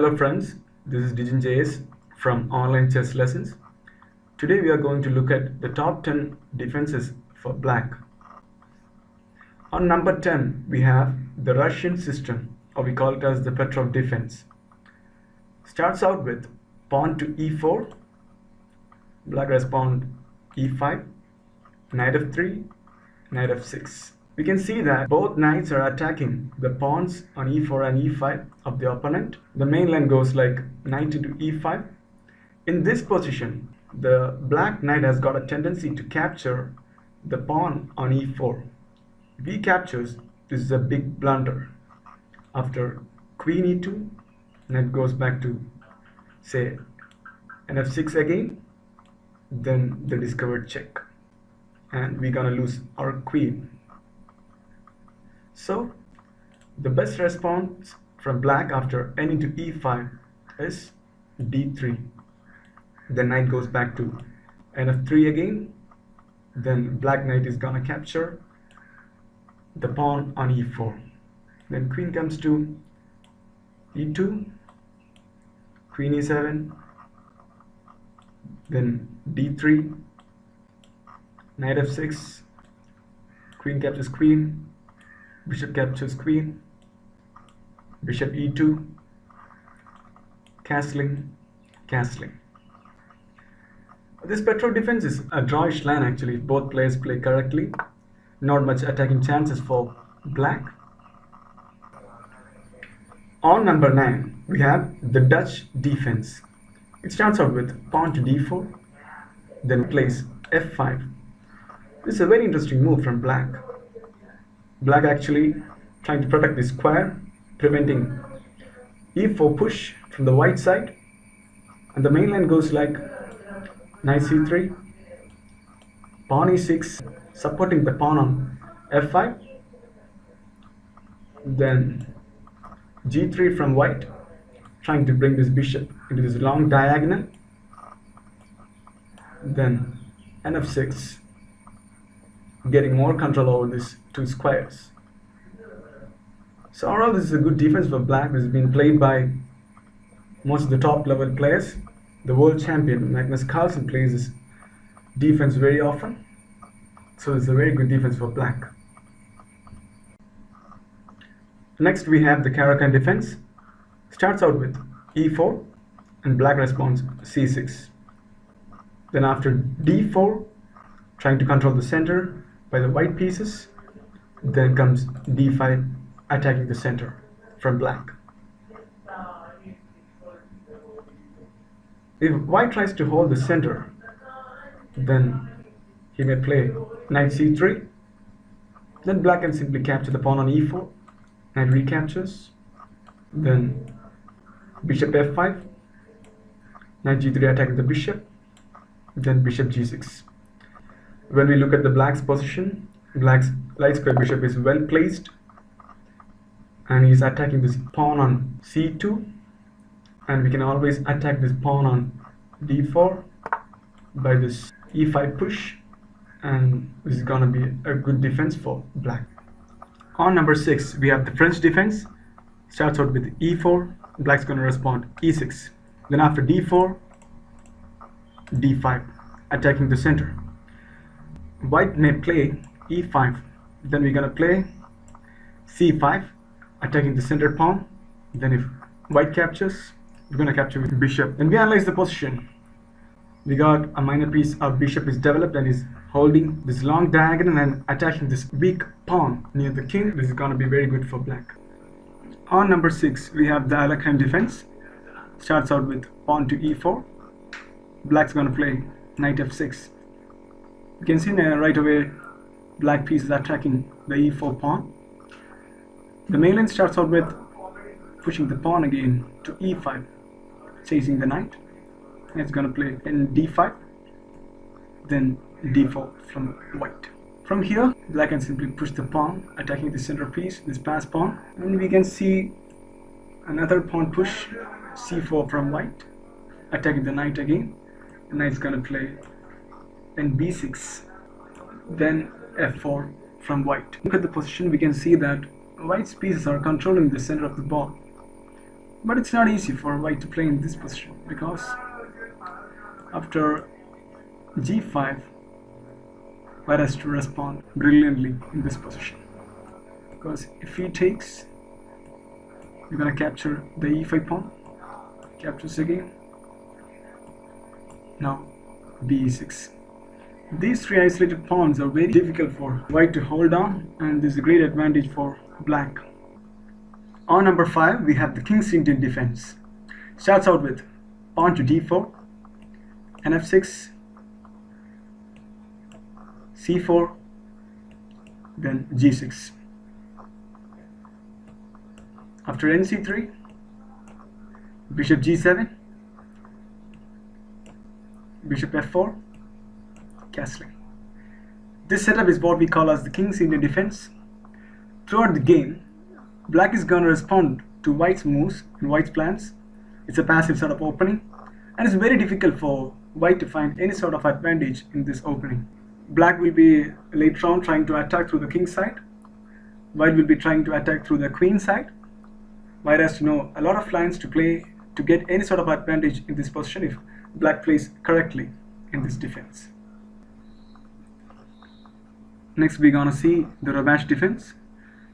Hello friends, this is DJS from Online Chess Lessons. Today we are going to look at the top 10 defenses for black. On number 10 we have the Russian system, or we call it as the Petrov defense. Starts out with pawn to e4, black has pawn e5, knight f3, knight f6. We can see that both knights are attacking the pawns on e4 and e5 of the opponent. The main line goes like knight into e5. In this position, the black knight has got a tendency to capture the pawn on e4. If he captures, this is a big blunder. After queen e2, knight goes back to, say, an f6 again, then the discovered check. And we're gonna lose our queen. So, the best response from black after n into e5 is d3. The knight goes back to nf3 again. Then black knight is gonna capture the pawn on e4. Then queen comes to e2, queen e7, then d3, knight f6, queen captures queen, bishop captures queen, bishop e2, castling. This Petrov defense is a drawish line actually if both players play correctly. Not much attacking chances for black. On number 9 we have the Dutch defense. It starts out with pawn to d4, then plays f5. This is a very interesting move from black. Black actually trying to protect the square, preventing e4 push from the white side, and the main line goes like knight c3, pawn e6, supporting the pawn on f5, then g3 from white, trying to bring this bishop into this long diagonal, then nf6, getting more control over these two squares. So overall this is a good defense for black. This has been played by most of the top level players. The world champion Magnus Carlsen plays this defense very often. So it's a very good defense for black. Next we have the Caro-Kann defense. Starts out with e4 and black responds c6. Then after d4, trying to control the center by the white pieces, then comes d5, attacking the center from black. If white tries to hold the center, then he may play knight c3. Then black can simply capture the pawn on e4, knight recaptures, then bishop f5, knight g3 attacking the bishop, then bishop g6. When we look at the black's position, black's light square bishop is well placed and he's attacking this pawn on c2, and we can always attack this pawn on d4 by this e5 push, and this is gonna be a good defense for black. On number 6 we have the French defense. Starts out with e4, black's gonna respond e6, then after d4, d5, attacking the center. White may play e5, then we're gonna play c5, attacking the center pawn. Then if white captures, we're gonna capture with bishop. Then we analyze the position. We got a minor piece, our bishop is developed and is holding this long diagonal and attacking this weak pawn near the king. This is gonna be very good for black. On number 6 we have the Alekhine defense. Starts out with pawn to e4, black's gonna play knight f6. You can see now right away black piece is attacking the e4 pawn. The main line starts out with pushing the pawn again to e5, chasing the knight. It's gonna play in d5, then d4 from white. From here black can simply push the pawn, attacking the center piece, this pass pawn, and we can see another pawn push, c4 from white, attacking the knight again. The knight's gonna play in b6, then f4 from white. Look at the position, we can see that white's pieces are controlling the center of the board. But it's not easy for white to play in this position, because after g5, white has to respond brilliantly in this position. Because if he takes, you're gonna capture the e5 pawn, captures again. Now b6. These three isolated pawns are very difficult for white to hold on, and this is a great advantage for black. On number 5, we have the King's Indian defense. Starts out with pawn to d4, nf6, c4, then g6. After nc3, bishop g7, bishop f4, castling. This setup is what we call as the King's Indian defense. Throughout the game, black is going to respond to white's moves and white's plans. It's a passive sort of opening, and it's very difficult for white to find any sort of advantage in this opening. Black will be later on trying to attack through the king side. White will be trying to attack through the queen side. White has to know a lot of lines to play to get any sort of advantage in this position if black plays correctly in this defense. Next we're gonna see the revanche defense.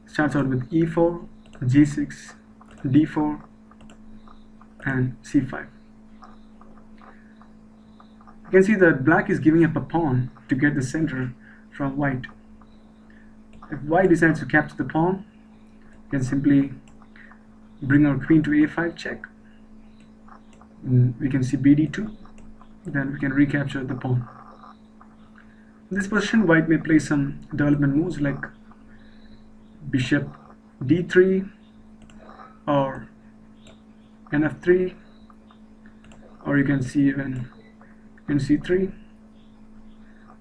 Starts out with e4, g6, d4, and c5. You can see that black is giving up a pawn to get the center from white. If white decides to capture the pawn, you can simply bring our queen to a5 check. We can see bd2, then we can recapture the pawn. In this position, white may play some development moves like bishop d3 or nf3, or you can see even nc3.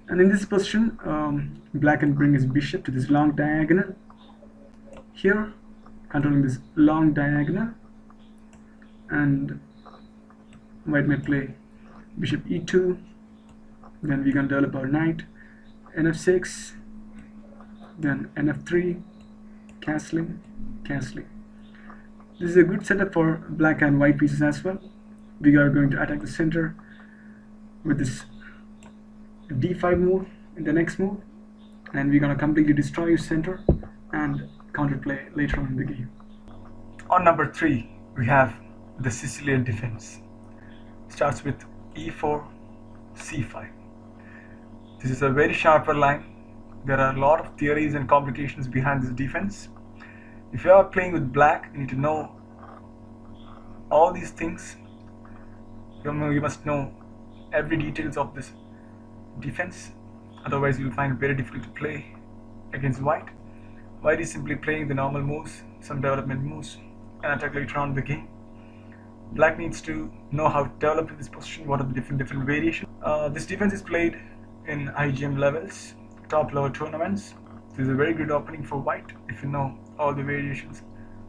And in this position, black can bring his bishop to this long diagonal here, controlling this long diagonal, and white may play bishop e2, then we can develop our knight, nf6, then nf3, castling, castling. This is a good setup for black and white pieces as well. We are going to attack the center with this d5 move in the next move, and we're going to completely destroy your center and counterplay later on in the game. On number 3, we have the Sicilian defense. Starts with e4, c5. This is a very sharper line. There are a lot of theories and complications behind this defense. If you are playing with black, you need to know all these things. You must know every details of this defense, otherwise you will find it very difficult to play against white. White is simply playing the normal moves, some development moves, and attack later on in the game. Black needs to know how to develop in this position, what are the different variations. This defense is played in IGM levels, top level tournaments. This is a very good opening for white if you know all the variations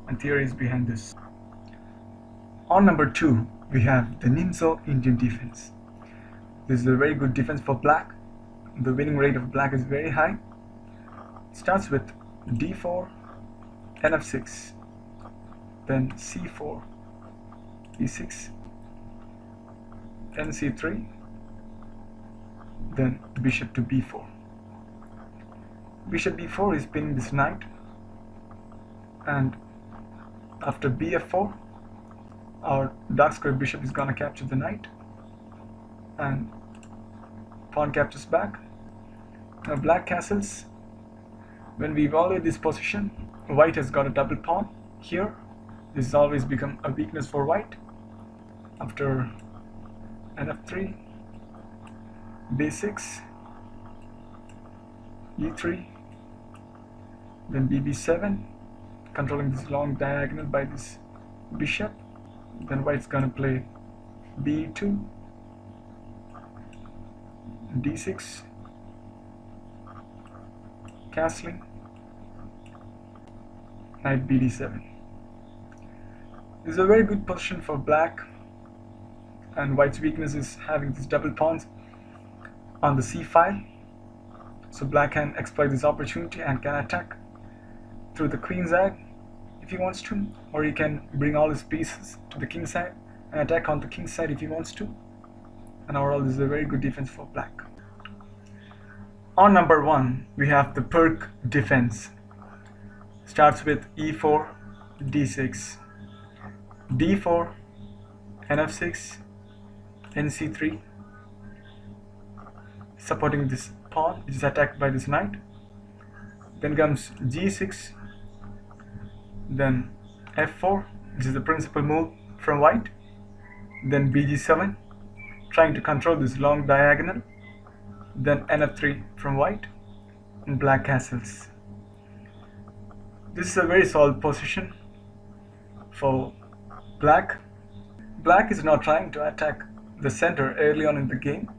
and theories behind this. On number 2, we have the Nimzo Indian defense. This is a very good defense for black. The winning rate of black is very high. It starts with d4, nf6, then c4, e6, nc3, then bishop to b4. Bishop b4 is pinning this knight, and after bf4, our dark square bishop is gonna capture the knight, and pawn captures back. Now black castles. When we evaluate this position, white has got a double pawn here. This has always become a weakness for white. After nf3, b6, e3, then bb7, controlling this long diagonal by this bishop. Then white's gonna play b2, d6, castling, knight bd7. This is a very good position for black, and white's weakness is having these double pawns on the c file. So black can exploit this opportunity and can attack through the queen's egg. if he wants to, or he can bring all his pieces to the king side and attack on the king side if he wants to. And overall, this is a very good defense for black. On number 1, we have the perk defense. Starts with e4, d6, d4, nf6, nc3, supporting this pawn which is attacked by this knight. Then comes g6, then f4, which is the principal move from white, then bg7, trying to control this long diagonal, then nf3 from white, and black castles. This is a very solid position for black. Black is not trying to attack the center early on in the game.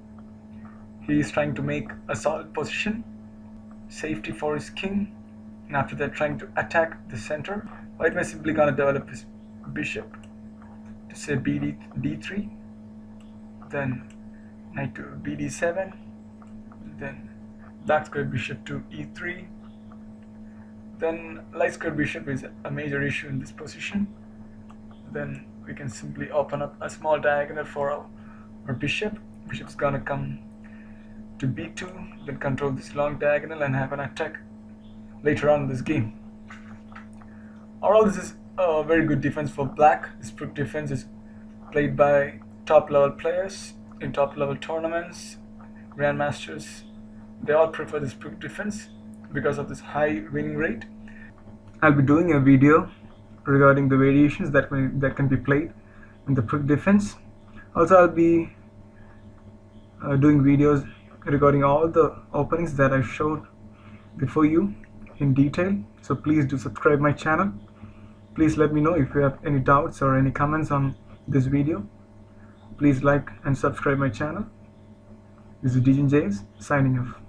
He is trying to make a solid position, safety for his king, and after that trying to attack the center. White may simply gonna develop his bishop to say d3, then knight to bd7, then black square bishop to e3, then light square bishop is a major issue in this position. Then we can simply open up a small diagonal for our bishop. Bishop's gonna come to b2, then control this long diagonal and have an attack later on in this game. Overall, this is a very good defense for black. This perk defense is played by top level players in top level tournaments, grandmasters. They all prefer this perk defense because of this high winning rate. I'll be doing a video regarding the variations that can be played in the perk defense. Also, I'll be doing videos regarding all the openings that I showed before you in detail. So please do subscribe my channel. Please let me know if you have any doubts or any comments on this video. Please like and subscribe my channel. This is DJ signing off.